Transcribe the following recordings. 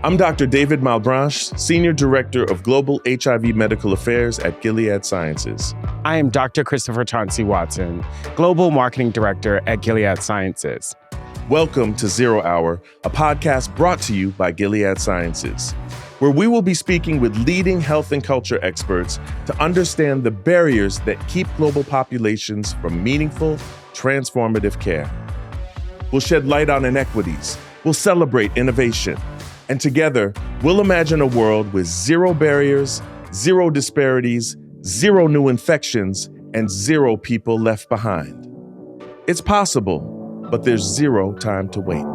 I'm Dr. David Malbranche, Senior Director of Global HIV Medical Affairs at Gilead Sciences. I am Dr. Christopher Chauncey Watson, Global Marketing Director at Gilead Sciences. Welcome to Zero Hour, a podcast brought to you by Gilead Sciences, where we will be speaking with leading health and culture experts to understand the barriers that keep global populations from meaningful, transformative care. We'll shed light on inequities, we'll celebrate innovation, and together, we'll imagine a world with zero barriers, zero disparities, zero new infections, and zero people left behind. It's possible, but there's zero time to wait.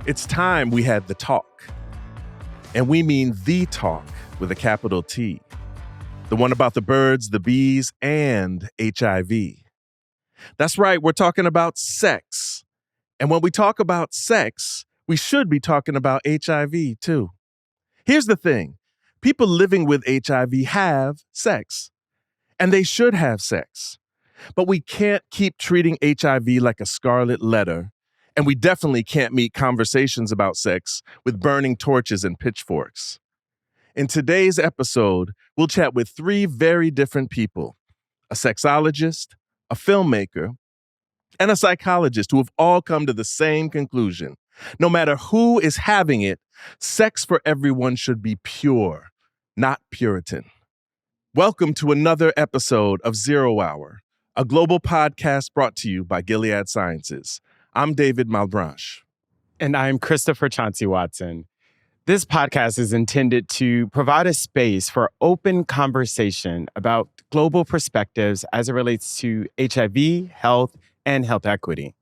It's time we had the talk. And we mean the talk with a capital T. The one about the birds, the bees, and HIV. That's right, we're talking about sex. And when we talk about sex, we should be talking about HIV too. Here's the thing. People living with HIV have sex, and they should have sex. But we can't keep treating HIV like a scarlet letter, and we definitely can't meet conversations about sex with burning torches and pitchforks. In today's episode, we'll chat with three very different people: a sexologist, a filmmaker, and a psychologist who have all come to the same conclusion. No matter who is having it, sex for everyone should be pure, not Puritan. Welcome to another episode of Zero Hour, a global podcast brought to you by Gilead Sciences. I'm David Malbranche. And I'm Christopher Chauncey Watson. This podcast is intended to provide a space for open conversation about global perspectives as it relates to HIV, health, and health equity.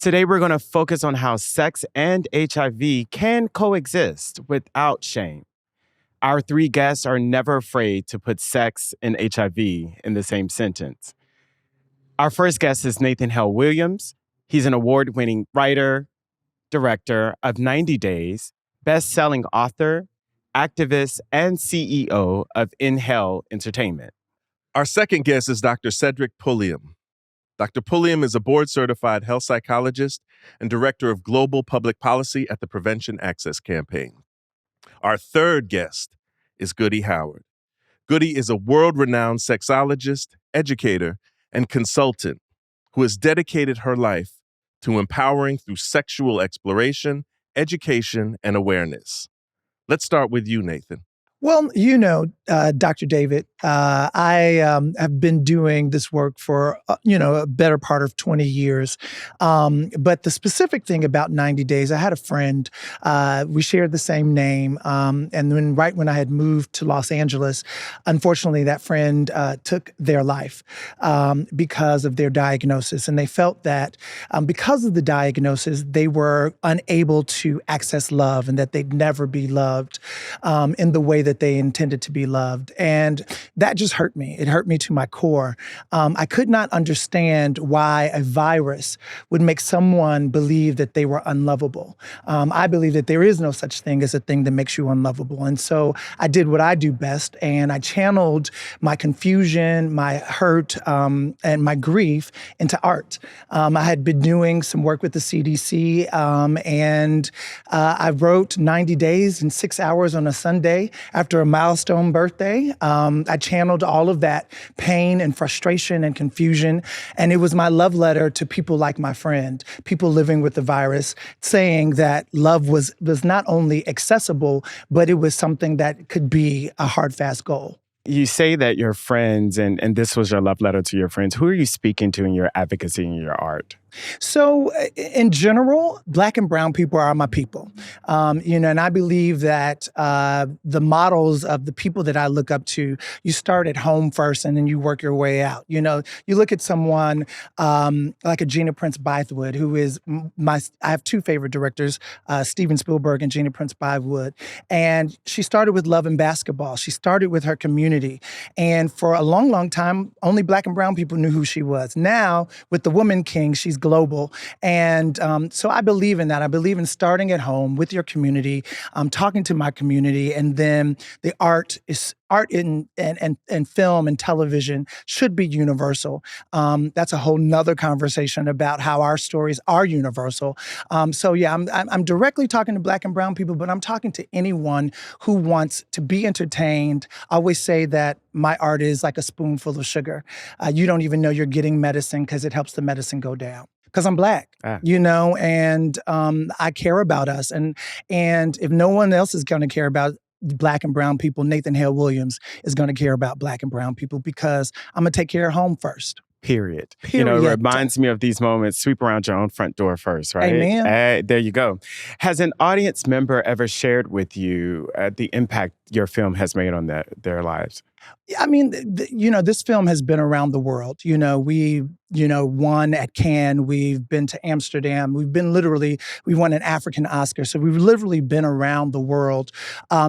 Today, we're going to focus on how sex and HIV can coexist without shame. Our three guests are never afraid to put sex and HIV in the same sentence. Our first guest is Nathan Hale Williams. He's an award-winning writer, director of 90 Days, best-selling author, activist, and CEO of Hale Entertainment. Our second guest is Dr. Cedric Pulliam. Dr. Pulliam is a board-certified health psychologist and director of global public policy at the Prevention Access Campaign. Our third guest is Goody Howard. Goody is a world-renowned sexologist, educator, and consultant who has dedicated her life to empowering through sexual exploration, education, and awareness. Let's start with you, Nathan. Well, Dr. David, I have been doing this work for, a better part of 20 years. But the specific thing about 90 Days, I had a friend, we shared the same name. And right when I had moved to Los Angeles, unfortunately, that friend took their life because of their diagnosis. And they felt that because of the diagnosis, they were unable to access love and that they'd never be loved in the way that they intended to be loved. And that just hurt me. It hurt me to my core. I could not understand why a virus would make someone believe that they were unlovable. I believe that there is no such thing as a thing that makes you unlovable. And so I did what I do best, and I channeled my confusion, my hurt, and my grief into art. I had been doing some work with the CDC, and I wrote 90 Days in 6 hours on a Sunday after a milestone birthday. I channeled all of that pain and frustration and confusion. And it was my love letter to people like my friend, people living with the virus, saying that love was not only accessible, but it was something that could be a hard, fast goal. You say that your friends, and this was your love letter to your friends. Who are you speaking to in your advocacy and your art? So in general, Black and brown people are my people. And I believe that the models of the people that I look up to, you start at home first and then you work your way out. You look at someone like a Gina Prince Bythewood, who is I have two favorite directors, Steven Spielberg and Gina Prince Bythewood. And she started with love and basketball. She started with her community. And for a long, long time, only Black and brown people knew who she was. Now, with the Woman King, she's global. And so I believe in that. I believe in starting at home with your community, talking to my community, and then the art art and film and television should be universal. That's a whole nother conversation about how our stories are universal. So yeah, I'm directly talking to Black and brown people, but I'm talking to anyone who wants to be entertained. I always say that my art is like a spoonful of sugar. You don't even know you're getting medicine because it helps the medicine go down. Because I'm Black, and I care about us. And if no one else is going to care about Black and brown people, Nathan Hale Williams is going to care about Black and brown people because I'm going to take care of home first. Period. You know, it reminds me of these moments, sweep around your own front door first, right? Amen. There you go. Has an audience member ever shared with you the impact your film has made on their lives? I mean, this film has been around the world. We won at Cannes. We've been to Amsterdam. We won an African Oscar. So we've literally been around the world.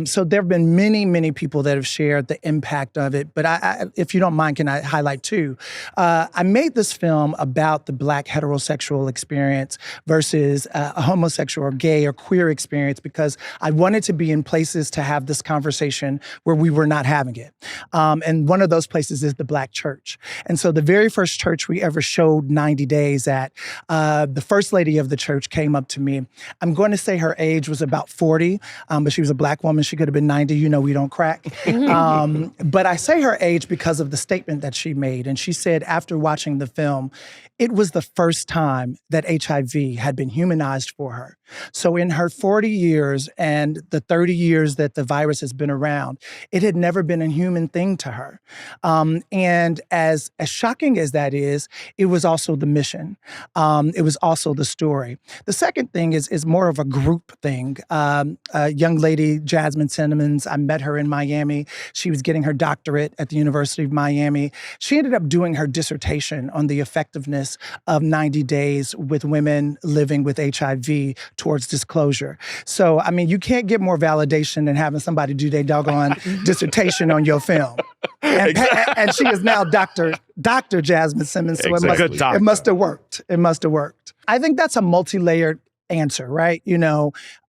So there have been many, many people that have shared the impact of it. But I, if you don't mind, can I highlight two? I made this film about the Black heterosexual experience versus a homosexual or gay or queer experience because I wanted to be in places to have this conversation where we were not having it. And one of those places is the Black church. And so the very first church we ever showed 90 Days at, the first lady of the church came up to me. I'm going to say her age was about 40, but she was a Black woman. She could have been 90. We don't crack. But I say her age because of the statement that she made. And she said after watching the film, it was the first time that HIV had been humanized for her. So in her 40 years and the 30 years that the virus has been around, it had never been a human thing to her. And as shocking as that is, it was also the mission. It was also the story. The second thing is more of a group thing. A young lady, Jasmine Simmons, I met her in Miami. She was getting her doctorate at the University of Miami. She ended up doing her dissertation on the effectiveness of 90 days with women living with HIV towards disclosure. So, I mean, you can't get more validation than having somebody do their doggone dissertation on your film. And she is now Dr. Jasmine Simmons. So it must have worked. It must have worked. I think that's a multi-layered answer, right?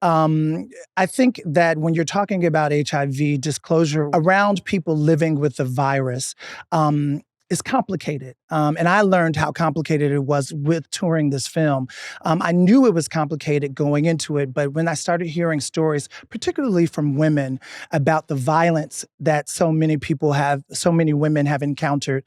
I think that when you're talking about HIV disclosure around people living with the virus, is complicated. And I learned how complicated it was with touring this film. I knew it was complicated going into it, but when I started hearing stories, particularly from women, about the violence that so many women have encountered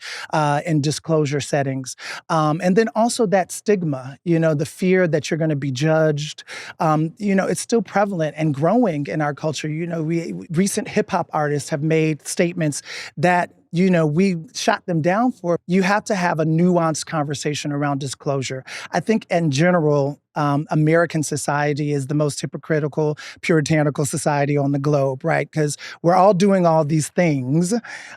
in disclosure settings. And then also that stigma, the fear that you're going to be judged, it's still prevalent and growing in our culture. Recent hip hop artists have made statements that we shot them down for. You have to have a nuanced conversation around disclosure. I think in general, American society is the most hypocritical, puritanical society on the globe, right? Because we're all doing all these things,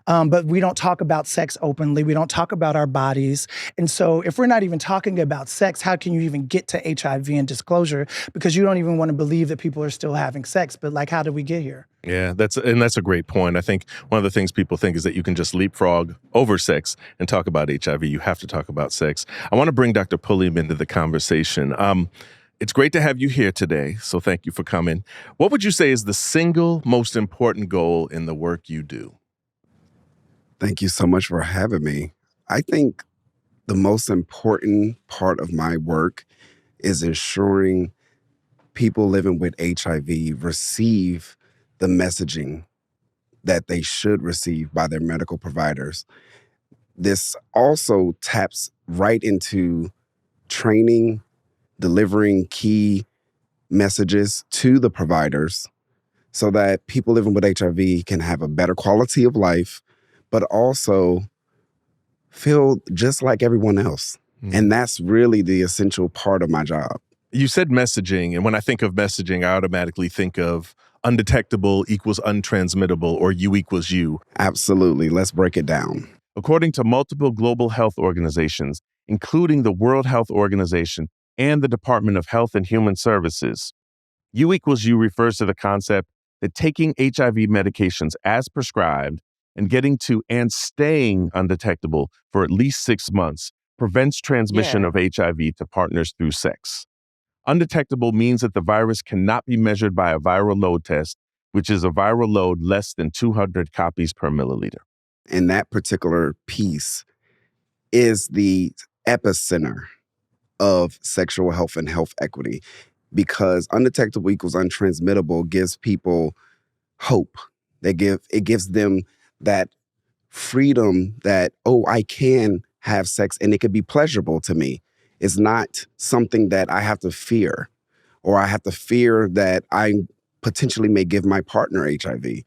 but we don't talk about sex openly. We don't talk about our bodies. And so if we're not even talking about sex, how can you even get to HIV and disclosure? Because you don't even want to believe that people are still having sex. But how did we get here? Yeah, that's a great point. I think one of the things people think is that you can just leapfrog over sex and talk about HIV. You have to talk about sex. I want to bring Dr. Pulliam into the conversation. It's great to have you here today, so thank you for coming. What would you say is the single most important goal in the work you do? Thank you so much for having me. I think the most important part of my work is ensuring people living with HIV receive the messaging that they should receive by their medical providers. This also taps right into training, delivering key messages to the providers so that people living with HIV can have a better quality of life, but also feel just like everyone else. Mm. And that's really the essential part of my job. You said messaging, and when I think of messaging, I automatically think of undetectable equals untransmittable, or U equals U. Absolutely. Let's break it down. According to multiple global health organizations, including the World Health Organization and the Department of Health and Human Services, U equals U refers to the concept that taking HIV medications as prescribed and getting to and staying undetectable for at least 6 months prevents transmission of HIV to partners through sex. Undetectable means that the virus cannot be measured by a viral load test which is a viral load less than 200 copies per milliliter. And that particular piece is the epicenter of sexual health and health equity, because undetectable equals untransmittable gives people hope. It gives them that freedom that, oh, I can have sex and it could be pleasurable to me. It's not something that I have to fear, or I have to fear that I potentially may give my partner HIV,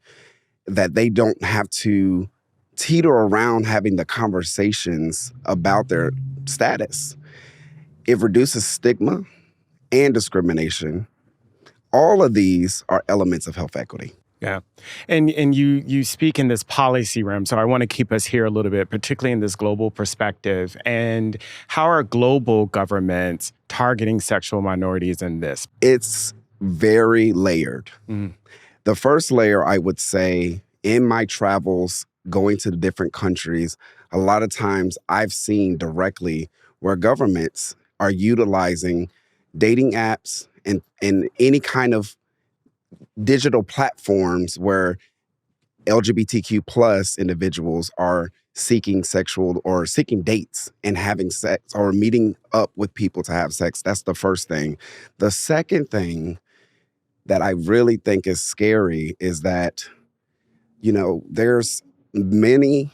that they don't have to teeter around having the conversations about their status. It reduces stigma and discrimination. All of these are elements of health equity. Yeah. And you speak in this policy realm, so I want to keep us here a little bit, particularly in this global perspective. And how are global governments targeting sexual minorities in this? It's very layered. The first layer, I would say, in my travels, going to different countries, a lot of times I've seen directly where governments are utilizing dating apps and any kind of digital platforms where LGBTQ plus individuals are seeking sexual or seeking dates and having sex or meeting up with people to have sex. That's the first thing. The second thing that I really think is scary is that, there's many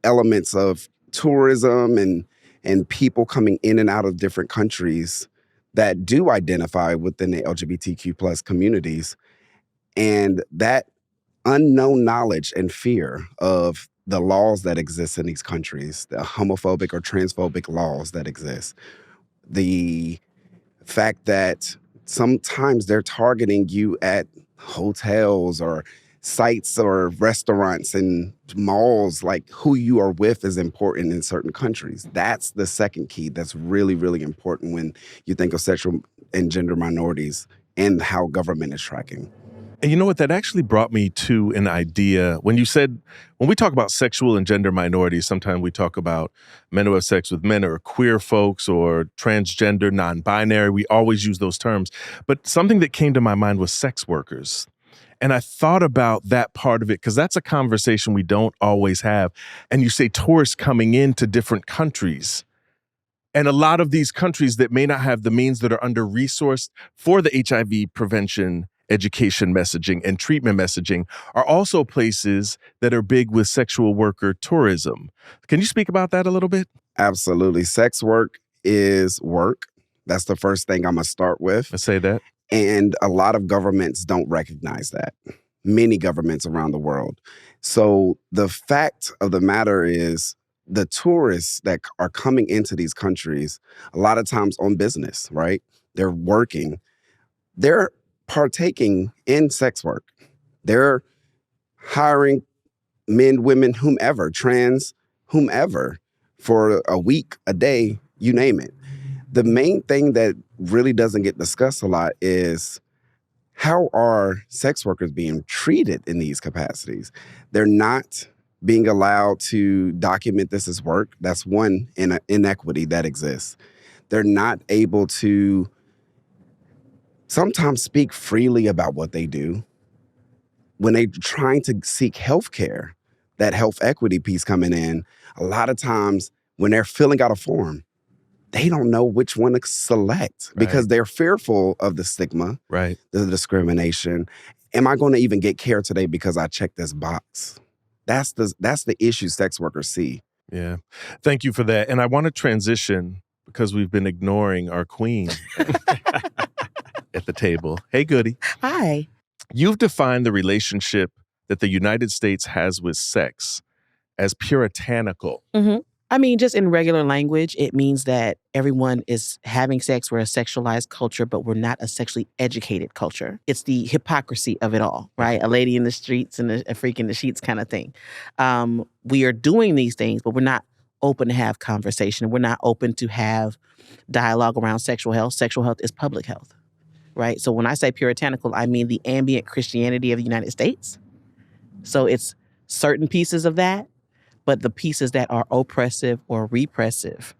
elements of tourism and people coming in and out of different countries that do identify within the LGBTQ plus communities. And that unknown knowledge and fear of the laws that exist in these countries, the homophobic or transphobic laws that exist, the fact that sometimes they're targeting you at hotels or sites or restaurants and malls, like who you are with is important in certain countries. That's the second key that's really, really important when you think of sexual and gender minorities and how government is tracking. And you know what? That actually brought me to an idea. When we talk about sexual and gender minorities, sometimes we talk about men who have sex with men or queer folks or transgender, non-binary. We always use those terms. But something that came to my mind was sex workers. And I thought about that part of it because that's a conversation we don't always have. And you say tourists coming into different countries. And a lot of these countries that may not have the means, that are under-resourced for the HIV prevention, education messaging, and treatment messaging, are also places that are big with sexual worker tourism. Can you speak about that a little bit? Absolutely. Sex work is work. That's the first thing I'm going to start with. Let's say that. And a lot of governments don't recognize that. Many governments around the world. So the fact of the matter is, the tourists that are coming into these countries, a lot of times on business, right? They're working. They're partaking in sex work. They're hiring men, women, whomever, trans, whomever, for a week, a day, you name it. The main thing that really doesn't get discussed a lot is, how are sex workers being treated in these capacities? They're not being allowed to document this as work. That's one inequity that exists. They're not able to sometimes speak freely about what they do. When they're trying to seek health care, that health equity piece coming in, a lot of times when they're filling out a form, they don't know which one to select because they're fearful of the stigma, the discrimination. Am I going to even get care today because I checked this box? That's the issue sex workers see. Yeah. Thank you for that. And I want to transition, because we've been ignoring our queen at the table. Hey, Goody. Hi. You've defined the relationship that the United States has with sex as puritanical. Mm-hmm. I mean, just in regular language, it means that everyone is having sex. We're a sexualized culture, but we're not a sexually educated culture. It's the hypocrisy of it all, right? A lady in the streets and a freak in the sheets kind of thing. We are doing these things, but we're not open to have conversation. We're not open to have dialogue around sexual health. Sexual health is public health, right? So when I say puritanical, I mean the ambient Christianity of the United States. So it's certain pieces of that, but the pieces that are oppressive or repressive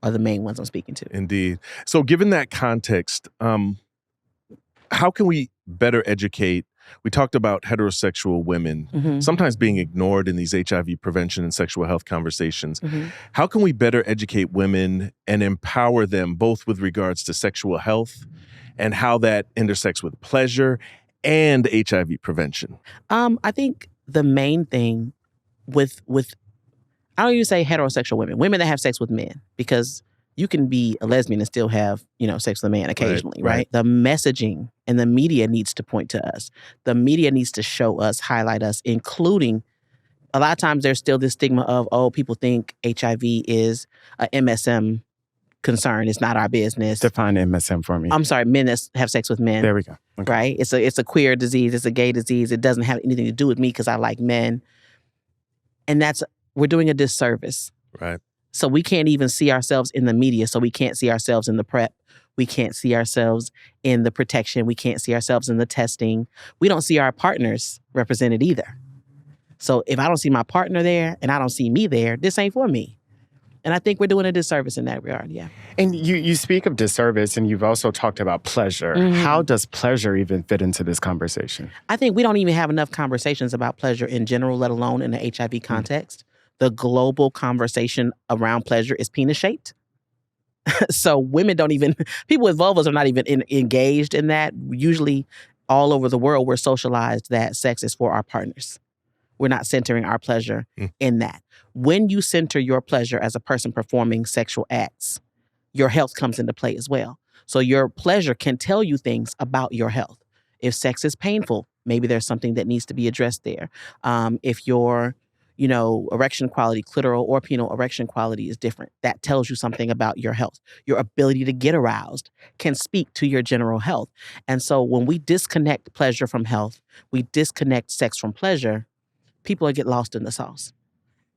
are the main ones I'm speaking to. Indeed. So given that context, how can we better educate We talked about heterosexual women sometimes being ignored in these HIV prevention and sexual health conversations. How can we better educate women and empower them both with regards to sexual health and how that intersects with pleasure and HIV prevention? I think the main thing with I don't even say heterosexual women that have sex with men, because you can be a lesbian and still have, sex with a man occasionally, right? The messaging and the media needs to point to us. The media needs to show us, highlight us, including a lot of times there's still this stigma of, people think HIV is a MSM concern. It's not our business. Define MSM for me. I'm sorry, men that have sex with men. There we go. Okay. Right? It's a queer disease. It's a gay disease. It doesn't have anything to do with me because I like men. And we're doing a disservice. Right. So we can't even see ourselves in the media. So we can't see ourselves in the PrEP. We can't see ourselves in the protection. We can't see ourselves in the testing. We don't see our partners represented either. So if I don't see my partner there and I don't see me there, this ain't for me. And I think we're doing a disservice in that regard, yeah. And you speak of disservice, and you've also talked about pleasure. How does pleasure even fit into this conversation? I think we don't even have enough conversations about pleasure in general, let alone in the HIV context. The global conversation around pleasure is penis-shaped. So people with vulvas are not even engaged in that. Usually all over the world, we're socialized that sex is for our partners. We're not centering our pleasure in that. When you center your pleasure as a person performing sexual acts, your health comes into play as well. So your pleasure can tell you things about your health. If sex is painful, maybe there's something that needs to be addressed there. If your erection quality, clitoral or penile erection quality is different, that tells you something about your health. Your ability to get aroused can speak to your general health. And so when we disconnect pleasure from health, we disconnect sex from pleasure, people get lost in the sauce.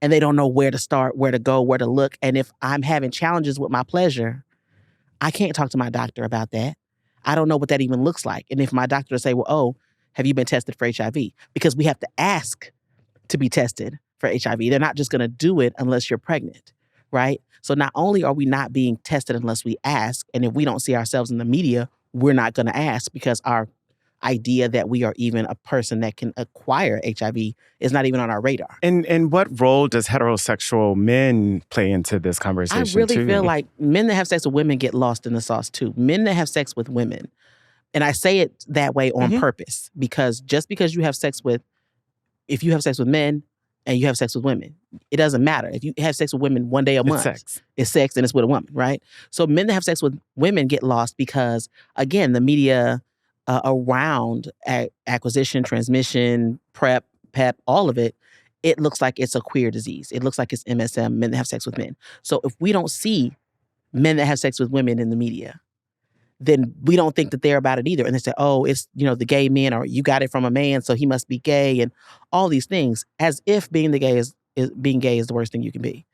And they don't know where to start, where to go, where to look. And if I'm having challenges with my pleasure, I can't talk to my doctor about that. I don't know what that even looks like. And if my doctor will say, have you been tested for HIV? Because we have to ask to be tested for HIV. They're not just going to do it unless you're pregnant, right? So not only are we not being tested unless we ask, and if we don't see ourselves in the media, we're not going to ask because our idea that we are even a person that can acquire HIV is not even on our radar. And what role does heterosexual men play into this conversation? I really feel like men that have sex with women get lost in the sauce too. Men that have sex with women, and I say it that way on purpose, because just because if you have sex with men and you have sex with women, it doesn't matter. If you have sex with women one day a month, it's sex and it's with a woman, right? So men that have sex with women get lost because, again, the media around acquisition, transmission, PrEP, PEP, all of it, it looks like it's a queer disease. It looks like it's MSM, men that have sex with men. So if we don't see men that have sex with women in the media, then we don't think that they're about it either. And they say, it's, the gay men, or you got it from a man, so he must be gay, and all these things, as if being gay is the worst thing you can be,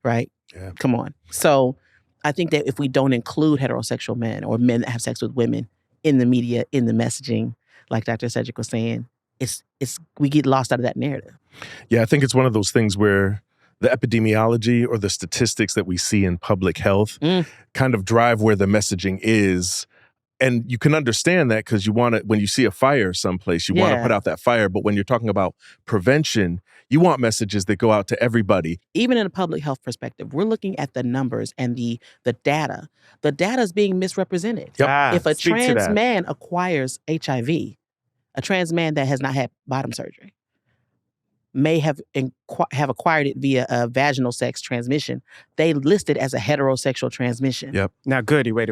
right? Yeah. Come on. So I think that if we don't include heterosexual men or men that have sex with women in the media, in the messaging, like Dr. Cedric was saying, we get lost out of that narrative. Yeah, I think it's one of those things where the epidemiology or the statistics that we see in public health kind of drive where the messaging is. And you can understand that because when you see a fire someplace, you want to put out that fire. But when you're talking about prevention, you want messages that go out to everybody. Even in a public health perspective, we're looking at the numbers and the data. The data is being misrepresented. Yep. If a trans man acquires HIV, a trans man that has not had bottom surgery may have acquired it via a vaginal sex transmission. They list it as a heterosexual transmission. Yep. Now, Goody, wait.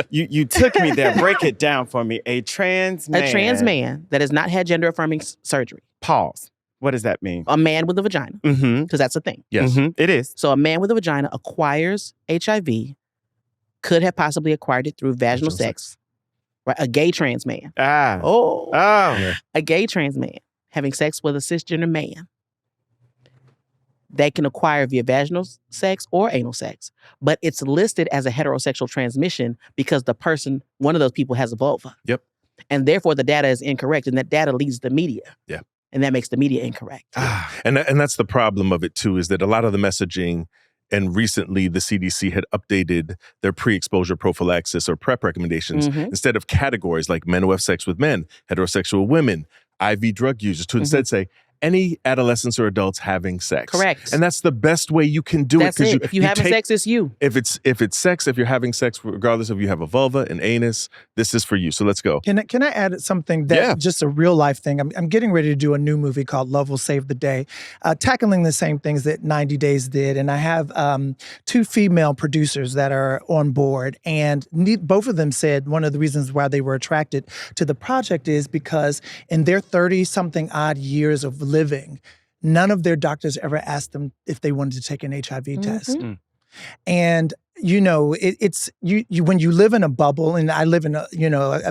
You took me there. Break it down for me. A trans man that has not had gender-affirming surgery. Pause. What does that mean? A man with a vagina. Because that's a thing. Yes. It is. So a man with a vagina acquires HIV, could have possibly acquired it through vaginal sex. Right? A gay trans man. Yeah. A gay trans man having sex with a cisgender man, they can acquire via vaginal sex or anal sex. But it's listed as a heterosexual transmission because one of those people has a vulva. Yep. And therefore the data is incorrect, and that data leads the media. Yeah. And that makes the media incorrect. And that's the problem of it too, is that a lot of the messaging And recently, the CDC had updated their pre-exposure prophylaxis or PrEP recommendations. Instead of categories like men who have sex with men, heterosexual women, IV drug users, to instead say any adolescents or adults having sex. Correct. And that's the best way you can do That's it. it. If you having sex, it's you. If it's sex, if you're having sex, regardless if you have a vulva, an anus, this is for you. So let's go. Can I add something that just a real life thing? I'm getting ready to do a new movie called Love Will Save the Day, tackling the same things that 90 Days did. And I have 2 female producers that are on board. And both of them said one of the reasons why they were attracted to the project is because in their 30-something odd years of living, none of their doctors ever asked them if they wanted to take an HIV test. And it's when you live in a bubble, and I live in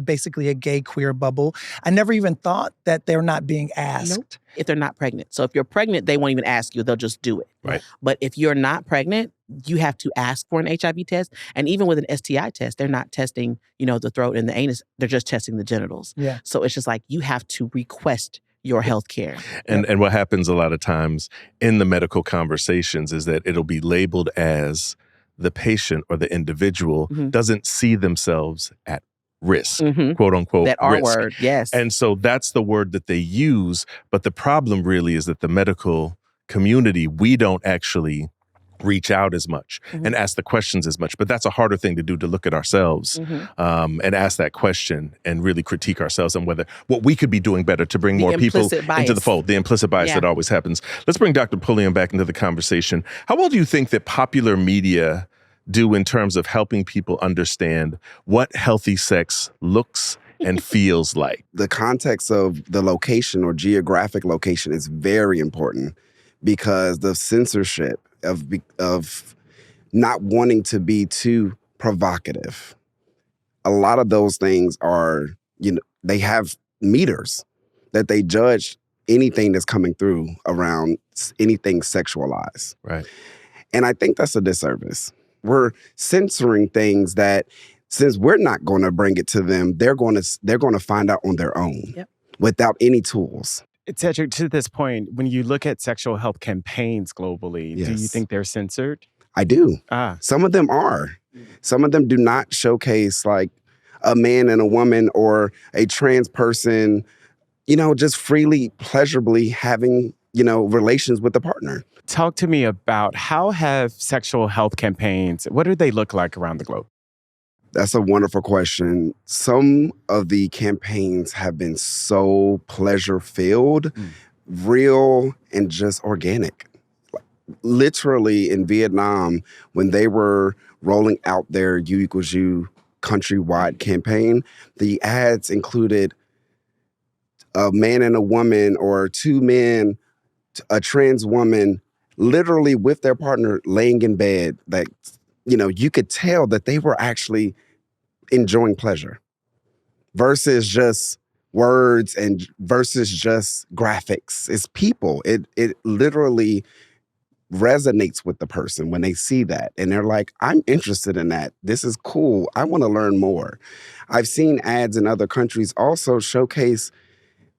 basically a gay queer bubble. I never even thought that they're not being asked. Nope. If they're not pregnant. So if you're pregnant, they won't even ask you. They'll just do it. Right. But if you're not pregnant, you have to ask for an HIV test. And even with an STI test, they're not testing, the throat and the anus. They're just testing the genitals. Yeah. So it's just like you have to request your health care. And what happens a lot of times in the medical conversations is that it'll be labeled as the patient or the individual doesn't see themselves at risk, quote unquote. That R risk. word, yes. And so that's the word that they use. But the problem really is that the medical community, we don't actually reach out as much and ask the questions as much. But that's a harder thing to do, to look at ourselves and ask that question and really critique ourselves and what we could be doing better to bring more people into the fold. The implicit bias that always happens. Let's bring Dr. Pulliam back into the conversation. How well do you think that popular media do in terms of helping people understand what healthy sex looks and feels like? The context of the location or geographic location is very important, because the censorship of not wanting to be too provocative. A lot of those things are, they have meters that they judge anything that's coming through around anything sexualized. Right. And I think that's a disservice. We're censoring things that, since we're not going to bring it to them, they're going to find out on their own without any tools. Cedric, to this point, when you look at sexual health campaigns globally, do you think they're censored? I do. Some of them are. Some of them do not showcase like a man and a woman or a trans person, just freely, pleasurably having, relations with a partner. Talk to me about how have sexual health campaigns, what do they look like around the globe? That's a wonderful question. Some of the campaigns have been so pleasure-filled, real, and just organic. Literally in Vietnam, when they were rolling out their U equals U countrywide campaign, the ads included a man and a woman, or 2 men, a trans woman, literally with their partner laying in bed. Like, you could tell that they were actually enjoying pleasure versus just words and versus just graphics. It's people. It literally resonates with the person when they see that. And they're like, I'm interested in that. This is cool. I want to learn more. I've seen ads in other countries also showcase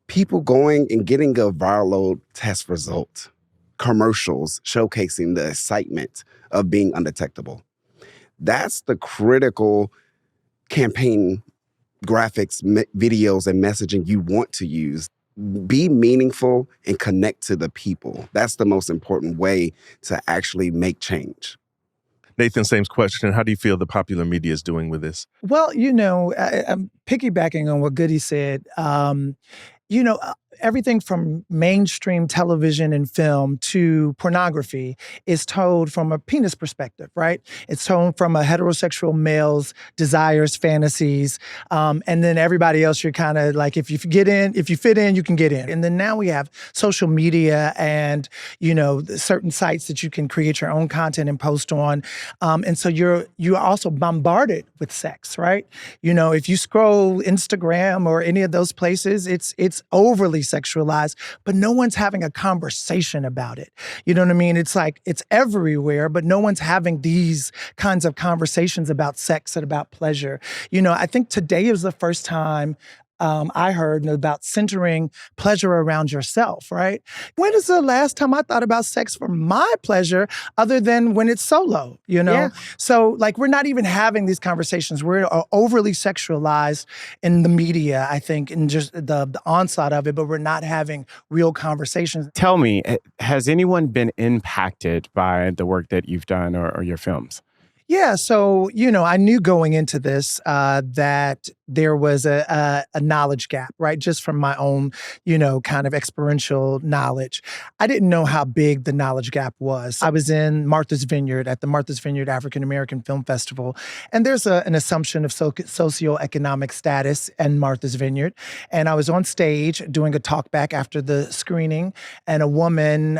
people going and getting a viral load test result. Commercials showcasing the excitement of being undetectable. That's the critical campaign graphics, videos, and messaging you want to use. Be meaningful and connect to the people. That's the most important way to actually make change. Nathan, same question. How do you feel the popular media is doing with this? Well, I'm piggybacking on what Goody said. Everything from mainstream television and film to pornography is told from a penis perspective, right? It's told from a heterosexual male's desires, fantasies, and then everybody else, you're kind of like, if you fit in, you can get in. And then now we have social media and, certain sites that you can create your own content and post on. And so you're also bombarded with sex, right? If you scroll Instagram or any of those places, it's overly sexualized, but no one's having a conversation about it. You know what I mean? It's like it's everywhere, but no one's having these kinds of conversations about sex and about pleasure. I think today is the first time I heard about centering pleasure around yourself, right? When is the last time I thought about sex for my pleasure other than when it's solo, you know? Yeah. So like we're not even having these conversations. We're overly sexualized in the media, I think, and just the onslaught of it, but we're not having real conversations. Tell me, has anyone been impacted by the work that you've done or your films? Yeah, so, I knew going into this that there was a knowledge gap, right? Just from my own, kind of experiential knowledge. I didn't know how big the knowledge gap was. I was in Martha's Vineyard at the Martha's Vineyard African American Film Festival, and there's an assumption of socioeconomic status in Martha's Vineyard. And I was on stage doing a talk back after the screening, and a woman,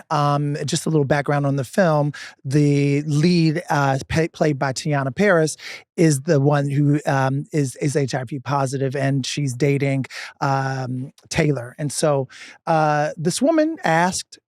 just a little background on the film, the lead played by Tiana Paris is the one who is HIV positive, and she's dating Taylor. And so this woman asked,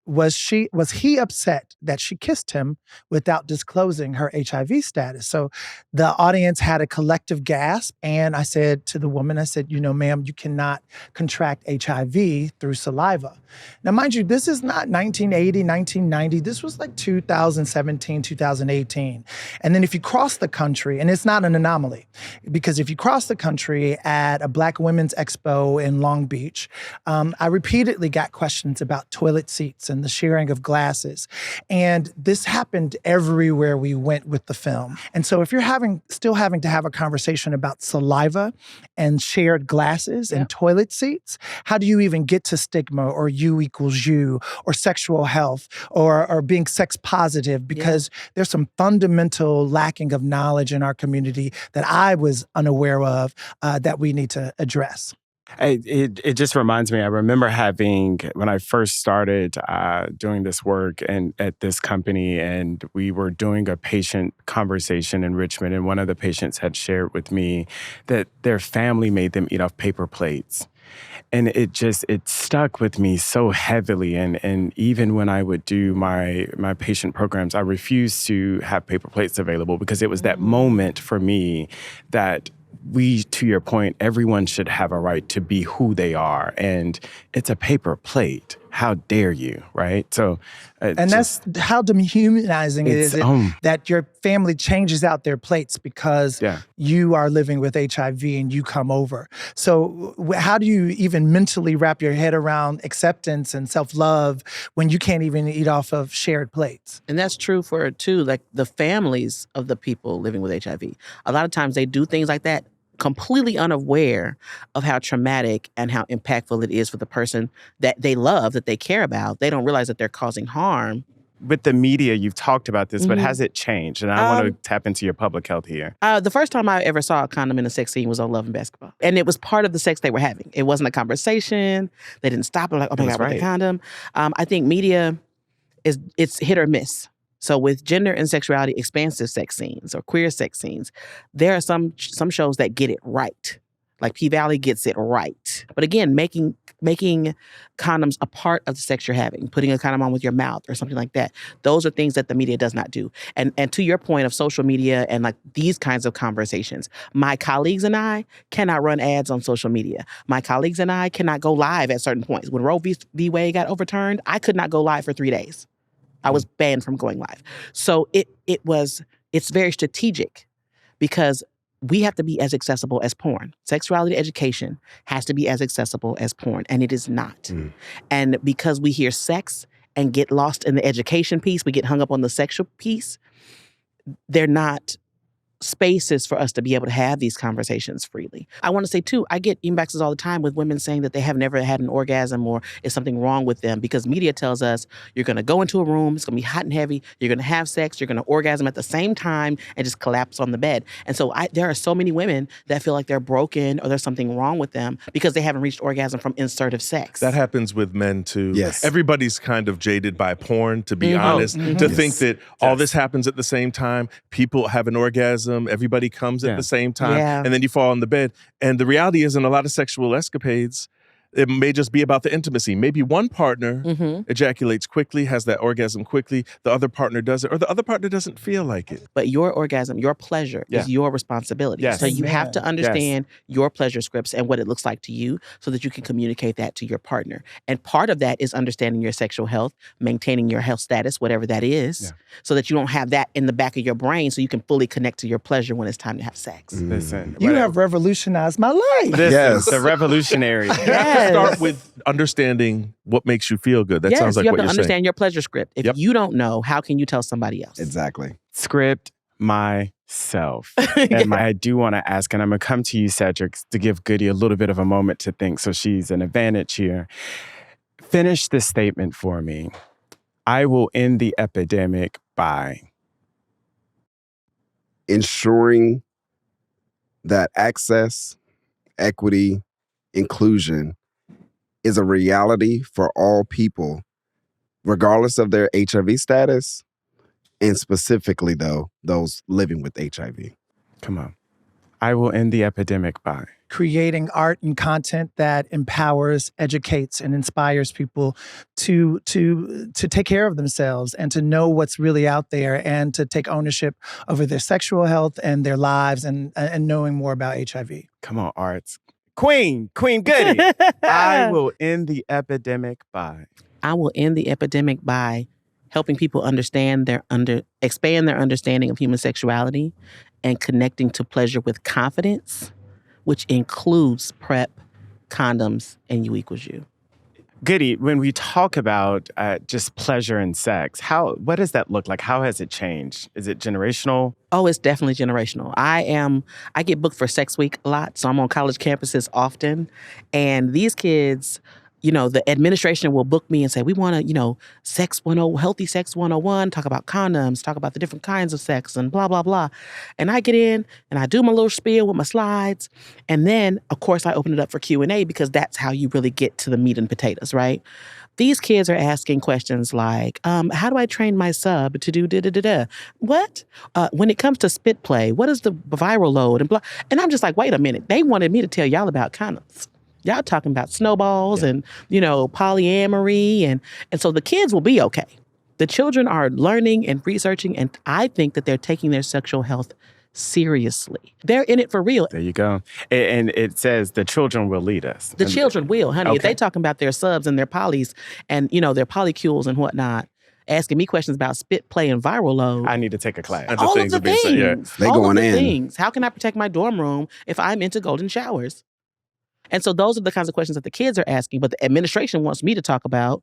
was he upset that she kissed him without disclosing her HIV status? So the audience had a collective gasp, and I said to the woman, ma'am, you cannot contract HIV through saliva. Now, mind you, this is not 1980, 1990. This was like 2017, 2018. And then if you cross the country, and it's not an anomaly, because if you cross the country at a Black Women's Expo in Long Beach, I repeatedly got questions about toilet seats and the sharing of glasses. And this happened everywhere we went with the film. And so if you're still having to have a conversation about saliva and shared glasses and toilet seats, how do you even get to stigma or you equals you or sexual health or being sex positive? Because there's some fundamental lacking of knowledge in our community that I was unaware of that we need to address. It just reminds me, I remember when I first started doing this work and at this company, and we were doing a patient conversation enrichment, and one of the patients had shared with me that their family made them eat off paper plates. And it stuck with me so heavily. And even when I would do my patient programs, I refused to have paper plates available because it was that moment for me that to your point, everyone should have a right to be who they are. And it's a paper plate. How dare you, right? So, that's how dehumanizing it is that your family changes out their plates because you are living with HIV and you come over. So how do you even mentally wrap your head around acceptance and self-love when you can't even eat off of shared plates? And that's true for, too, like the families of the people living with HIV. A lot of times they do things like that completely unaware of how traumatic and how impactful it is for the person that they love, that they care about. They don't realize that they're causing harm. With the media, you've talked about this, but has it changed? And I want to tap into your public health here. The first time I ever saw a condom in a sex scene was on Love and Basketball. And it was part of the sex they were having. It wasn't a conversation. They didn't stop and like, oh my God, with the condom. I think media, it's hit or miss. So with gender and sexuality expansive sex scenes or queer sex scenes, there are some shows that get it right. Like P-Valley gets it right. But again, making condoms a part of the sex you're having, putting a condom on with your mouth or something like that, those are things that the media does not do. And to your point of social media and like these kinds of conversations, my colleagues and I cannot run ads on social media. My colleagues and I cannot go live at certain points. When Roe v. Wade got overturned, I could not go live for 3 days. I was banned from going live. So it's very strategic because we have to be as accessible as porn. Sexuality education has to be as accessible as porn, and it is not. And because we hear sex and get lost in the education piece, we get hung up on the sexual piece, they're not spaces for us to be able to have these conversations freely. I want to say, too, I get inboxes all the time with women saying that they have never had an orgasm or is something wrong with them because media tells us you're going to go into a room, it's going to be hot and heavy, you're going to have sex, you're going to orgasm at the same time and just collapse on the bed. And so there are so many women that feel like they're broken or there's something wrong with them because they haven't reached orgasm from insertive sex. That happens with men, too. Yes. Everybody's kind of jaded by porn, to be honest, to think that all this happens at the same time. People have an orgasm. Everybody comes at the same time, and then you fall on the bed. And the reality is, in a lot of sexual escapades, It may just be about the intimacy. Maybe one partner Mm-hmm. ejaculates quickly, has that orgasm quickly. The other partner doesn't, or the other partner doesn't feel like it. But your orgasm, your pleasure Yeah. is your responsibility. Yes. So you have to Amen. understand your pleasure scripts and what it looks like to you so that you can communicate that to your partner. And part of that is understanding your sexual health, maintaining your health status, whatever that is, so that you don't have that in the back of your brain so you can fully connect to your pleasure when it's time to have sex. Listen, You have revolutionized my life. this Yes. is the revolutionary. Yes. Start with understanding what makes you feel good. That Yes, sounds like you have what to you're understand saying. your pleasure script. If Yep. you don't know, how can you tell somebody else? Exactly. Script myself. And I do want to ask, and I'm going to come to you, Cedric, to give Goody a little bit of a moment to think so she's an advantage here. Finish this statement for me. I will end the epidemic by... Ensuring that access, equity, inclusion is a reality for all people, regardless of their HIV status, and specifically, though, those living with HIV. Come on. I will end the epidemic by... Creating art and content that empowers, educates, and inspires people to take care of themselves and to know what's really out there and to take ownership over their sexual health and their lives and knowing more about HIV. Come on, Arts. Queen Goody. I will end the epidemic by... I will end the epidemic by helping people expand their understanding of human sexuality and connecting to pleasure with confidence, which includes PrEP, condoms, and U equals U. Goody, when we talk about just pleasure and sex, what does that look like? How has it changed? Is it generational? Oh, it's definitely generational. I get booked for Sex Week a lot, so I'm on college campuses often. And these kids, the administration will book me and say, we want to, healthy sex 101, talk about condoms, talk about the different kinds of sex and blah, blah, blah. And I get in and I do my little spiel with my slides. And then, of course, I open it up for Q&A because that's how you really get to the meat and potatoes, right? These kids are asking questions like, how do I train my sub to do da-da-da-da? What? When it comes to spit play, what is the viral load? And blah. And I'm just like, wait a minute. They wanted me to tell y'all about condoms. Y'all talking about snowballs and, polyamory. And so the kids will be okay. The children are learning and researching, and I think that they're taking their sexual health seriously. They're in it for real. There you go. And it says the children will lead us. The children will, honey. If Okay. they talking about their subs and their polys and, their polycules and whatnot, asking me questions about spit play and viral load. I need to take a class. And the all of things the are being said, yeah. things. They all going of the in. things. How can I protect my dorm room if I'm into golden showers? And so those are the kinds of questions that the kids are asking. But the administration wants me to talk about,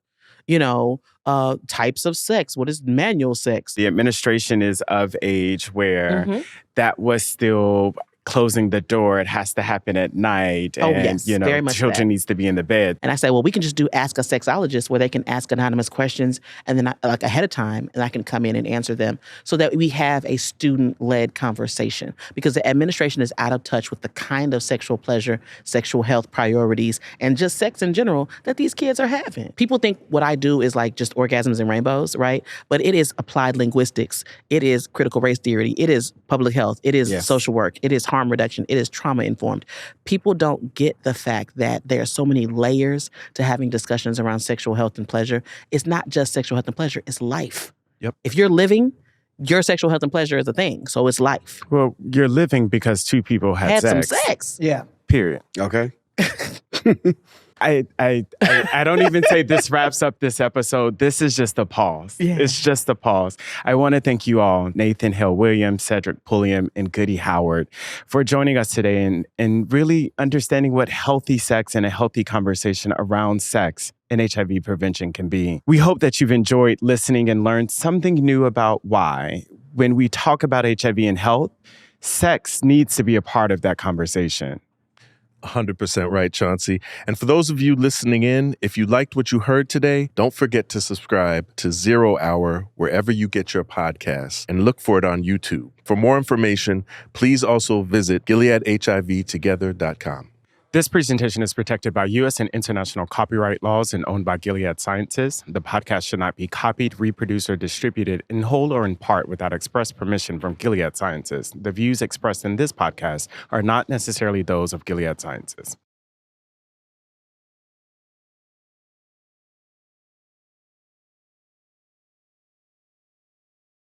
types of sex. What is manual sex? The administration is of age where Mhm. that was still closing the door. It has to happen at night. Oh, and, yes, very much children that. needs to be in the bed. And I say, well, we can just do Ask a Sexologist where they can ask anonymous questions and then ahead of time, and I can come in and answer them so that we have a student-led conversation because the administration is out of touch with the kind of sexual pleasure, sexual health priorities, and just sex in general that these kids are having. People think what I do is like just orgasms and rainbows, right? But it is applied linguistics. It is critical race theory. It is public health. It is social work. It is harm reduction. It is trauma-informed. People don't get the fact that there are so many layers to having discussions around sexual health and pleasure. It's not just sexual health and pleasure. It's life. Yep. If you're living, your sexual health and pleasure is a thing. So it's life. Well, you're living because two people had Some sex. sex. Yeah. Period. Okay. I don't even say this wraps up this episode. This is just a pause. Yeah. It's just a pause. I want to thank you all, Nathan Hale Williams, Cedric Pulliam, and Goody Howard, for joining us today and really understanding what healthy sex and a healthy conversation around sex and HIV prevention can be. We hope that you've enjoyed listening and learned something new about why, when we talk about HIV and health, sex needs to be a part of that conversation. 100% right, Chauncey. And for those of you listening in, if you liked what you heard today, don't forget to subscribe to 0 Hour wherever you get your podcasts and look for it on YouTube. For more information, please also visit GileadHIVtogether.com. This presentation is protected by U.S. and international copyright laws and owned by Gilead Sciences. The podcast should not be copied, reproduced, or distributed in whole or in part without express permission from Gilead Sciences. The views expressed in this podcast are not necessarily those of Gilead Sciences.